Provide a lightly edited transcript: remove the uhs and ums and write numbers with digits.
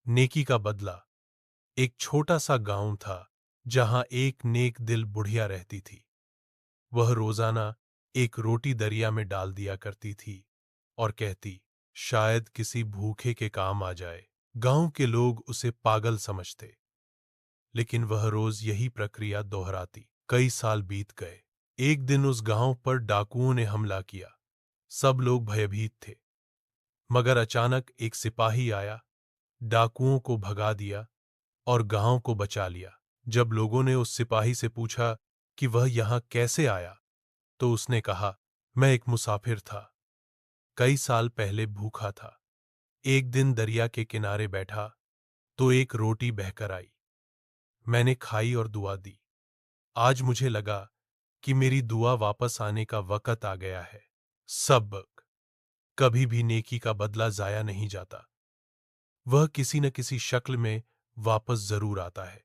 नेकी का बदला। एक छोटा सा गांव था जहां एक नेक दिल बुढ़िया रहती थी। वह रोजाना एक रोटी दरिया में डाल दिया करती थी और कहती, शायद किसी भूखे के काम आ जाए। गांव के लोग उसे पागल समझते, लेकिन वह रोज यही प्रक्रिया दोहराती। कई साल बीत गए। एक दिन उस गांव पर डाकुओं ने हमला किया। सब लोग भयभीत थे, मगर अचानक एक सिपाही आया, डाकुओं को भगा दिया और गांव को बचा लिया। जब लोगों ने उस सिपाही से पूछा कि वह यहां कैसे आया, तो उसने कहा, मैं एक मुसाफिर था, कई साल पहले भूखा था। एक दिन दरिया के किनारे बैठा तो एक रोटी बहकर आई। मैंने खाई और दुआ दी। आज मुझे लगा कि मेरी दुआ वापस आने का वक्त आ गया है। सबक, कभी भी नेकी का बदला जाया नहीं जाता। वह किसी न किसी शक्ल में वापस जरूर आता है।